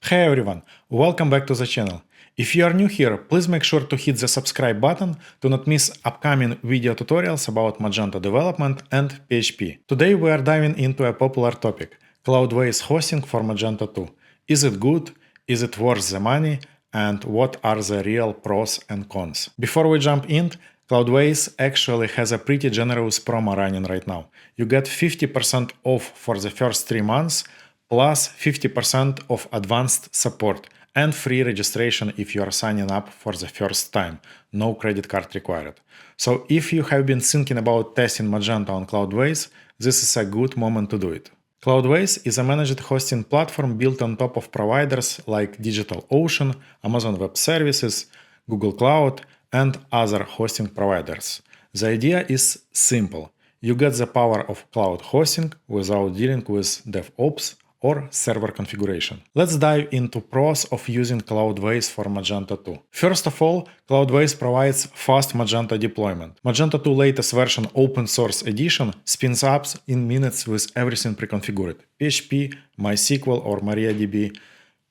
Hey everyone, welcome back to the channel. If you are new here, please make sure to hit the subscribe button to not miss upcoming video tutorials about Magento development and PHP. Today we are diving into a popular topic, Cloudways hosting for Magento 2. Is it good? Is it worth the money? And what are the real pros and cons? Before we jump in, Cloudways actually has a pretty generous promo running right now. You get 50% off for the first 3 months, plus 50% of advanced support and free registration if you are signing up for the first time. No credit card required. So if you have been thinking about testing Magento on Cloudways, this is a good moment to do it. Cloudways is a managed hosting platform built on top of providers like DigitalOcean, Amazon Web Services, Google Cloud, and other hosting providers. The idea is simple. You get the power of cloud hosting without dealing with DevOps or server configuration. Let's dive into pros of using Cloudways for Magento 2. First of all, Cloudways provides fast Magento deployment. Magento 2 latest version open source edition spins up in minutes with everything pre-configured: PHP, MySQL or MariaDB,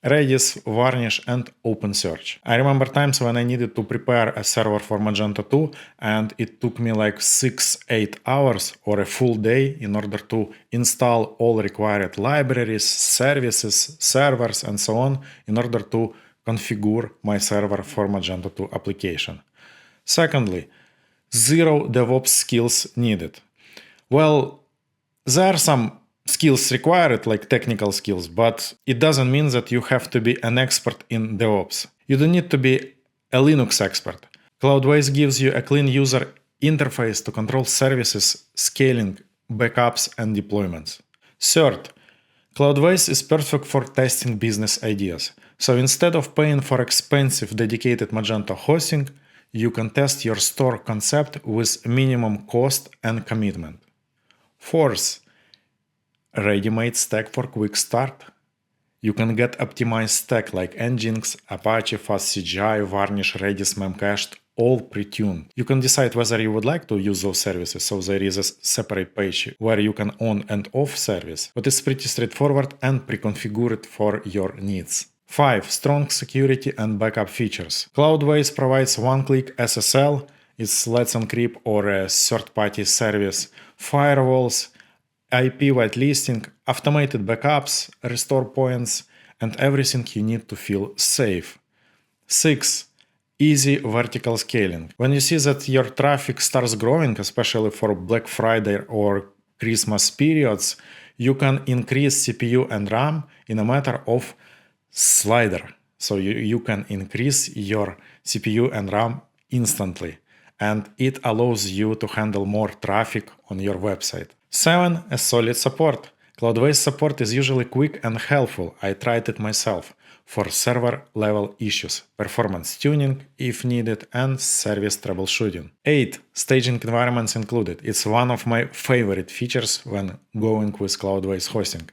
Redis, Varnish, and OpenSearch. I remember times when I needed to prepare a server for Magento 2 and it took me like 6-8 hours or a full day in order to install all required libraries, services, servers, and so on in order to configure my server for Magento 2 application. Secondly, zero DevOps skills needed. Well, there are some skills required, like technical skills, but it doesn't mean that you have to be an expert in DevOps. You don't need to be a Linux expert. Cloudways gives you a clean user interface to control services, scaling, backups, and deployments. Third, Cloudways is perfect for testing business ideas. So instead of paying for expensive dedicated Magento hosting, you can test your store concept with minimum cost and commitment. Fourth, ready-made stack for quick start. You can get optimized stack like Nginx, Apache, FastCGI, Varnish, Redis, Memcached, all pre-tuned. You can decide whether you would like to use those services, so there is a separate page where you can on and off service, but it's pretty straightforward and pre-configured for your needs. 5. Strong security and backup features. Cloudways provides one-click SSL, it's Let's Encrypt or a third-party service, firewalls, IP whitelisting, automated backups, restore points, and everything you need to feel safe. 6. Easy vertical scaling. When you see that your traffic starts growing, especially for Black Friday or Christmas periods, you can increase CPU and RAM in a matter of slider. So you can increase your CPU and RAM instantly, and it allows you to handle more traffic on your website. 7. A solid support. Cloudways support is usually quick and helpful. I tried it myself for server level issues, performance tuning if needed, and service troubleshooting. 8. Staging environments included. It's one of my favorite features when going with Cloudways hosting.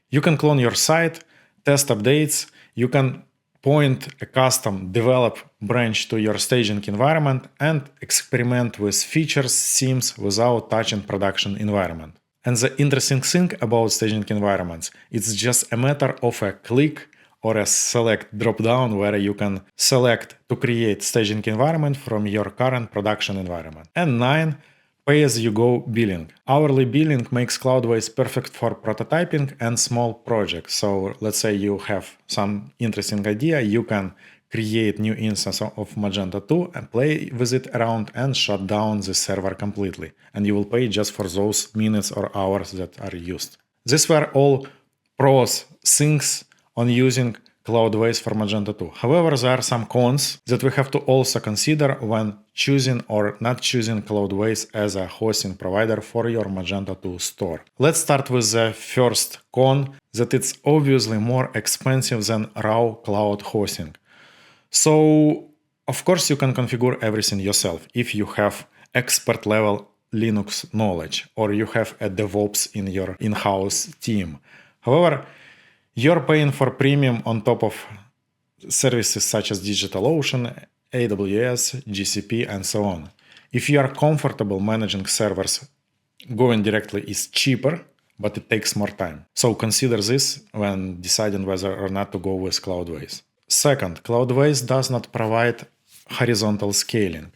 You can clone your site, test updates, you can point a custom develop branch to your staging environment and experiment with features, themes without touching production environment. And the interesting thing about staging environments, it's just a matter of a click or a select drop-down where you can select to create staging environment from your current production environment. And 9. Pay-as-you-go billing. Hourly billing makes Cloudways perfect for prototyping and small projects. So let's say you have some interesting idea, you can create new instance of Magento 2 and play with it around and shut down the server completely. And you will pay just for those minutes or hours that are used. These were all pros, things on using Cloudways for Magento 2. However, there are some cons that we have to also consider when choosing or not choosing Cloudways as a hosting provider for your Magento 2 store. Let's start with the first con, that it's obviously more expensive than raw cloud hosting. So, of course, you can configure everything yourself if you have expert level Linux knowledge or you have a DevOps in your in-house team. However, you're paying for premium on top of services such as DigitalOcean, AWS, GCP, and so on. If you are comfortable managing servers, going directly is cheaper, but it takes more time. So consider this when deciding whether or not to go with Cloudways. Second, Cloudways does not provide horizontal scaling.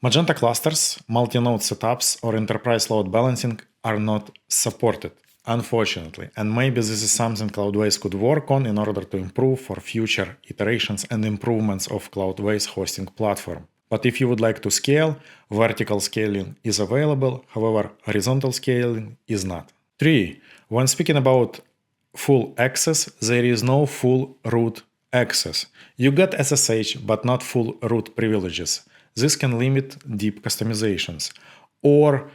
Magento clusters, multi-node setups, or enterprise load balancing are not supported, unfortunately, and maybe this is something Cloudways could work on in order to improve for future iterations and improvements of Cloudways hosting platform. But if you would like to scale, vertical scaling is available, however, horizontal scaling is not. 3. When speaking about full access, there is no full root access. You get SSH, but not full root privileges. This can limit deep customizations. Or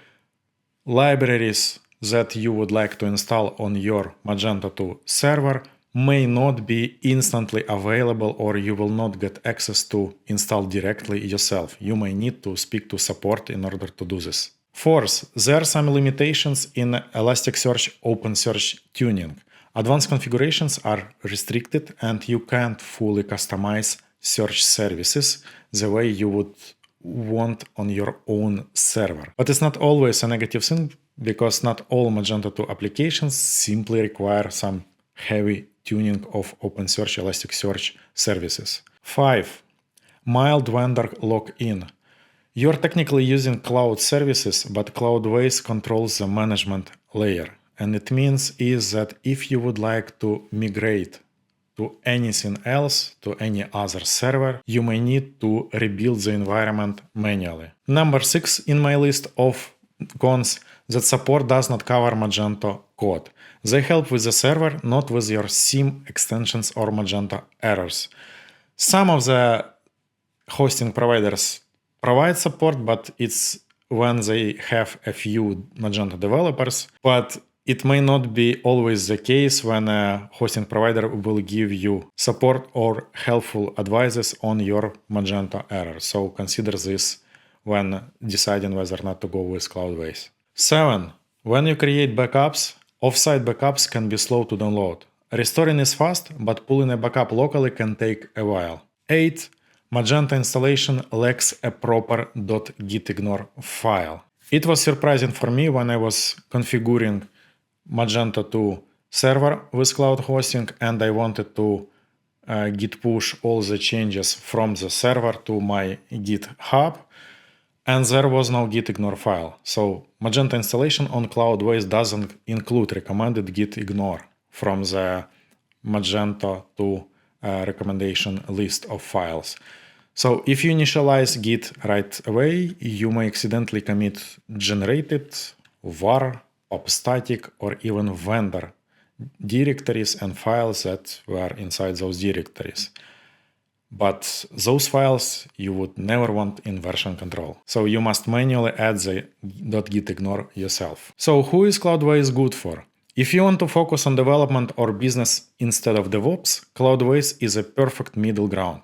libraries that you would like to install on your Magento 2 server may not be instantly available, or you will not get access to install directly yourself. You may need to speak to support in order to do this. Fourth, there are some limitations in Elasticsearch OpenSearch tuning. Advanced configurations are restricted and you can't fully customize search services the way you would want on your own server. But it's not always a negative thing, because not all Magento 2 applications simply require some heavy tuning of OpenSearch Elasticsearch services. 5. Mild vendor lock-in. You're technically using cloud services, but Cloudways controls the management layer. And it means is that if you would like to migrate to anything else, to any other server, you may need to rebuild the environment manually. Number 6 in my list of cons, that support does not cover Magento code. They help with the server, not with your SIM extensions or Magento errors. Some of the hosting providers provide support, but it's when they have a few Magento developers. But it may not be always the case when a hosting provider will give you support or helpful advices on your Magento error. So consider this when deciding whether or not to go with Cloudways. 7. When you create backups, offsite backups can be slow to download. Restoring is fast, but pulling a backup locally can take a while. 8. Magento installation lacks a proper .gitignore file. It was surprising for me when I was configuring Magento 2 server with cloud hosting and I wanted to git push all the changes from the server to my GitHub, and there was no gitignore file. So Magento installation on Cloudways doesn't include recommended git ignore from the Magento 2 recommendation list of files. So if you initialize git right away, you may accidentally commit generated, var, pop static, or even vendor directories and files that were inside those directories. But those files you would never want in version control. So you must manually add the .gitignore yourself. So who is Cloudways good for? If you want to focus on development or business instead of DevOps, Cloudways is a perfect middle ground.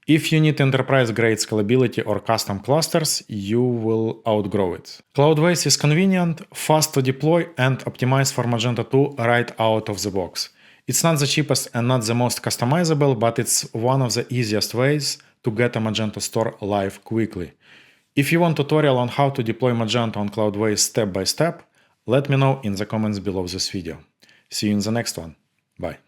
If you need enterprise-grade scalability or custom clusters, you will outgrow it. Cloudways is convenient, fast to deploy, and optimized for Magento 2 right out of the box. It's not the cheapest and not the most customizable, but it's one of the easiest ways to get a Magento store live quickly. If you want a tutorial on how to deploy Magento on Cloudways step by step, let me know in the comments below this video. See you in the next one. Bye.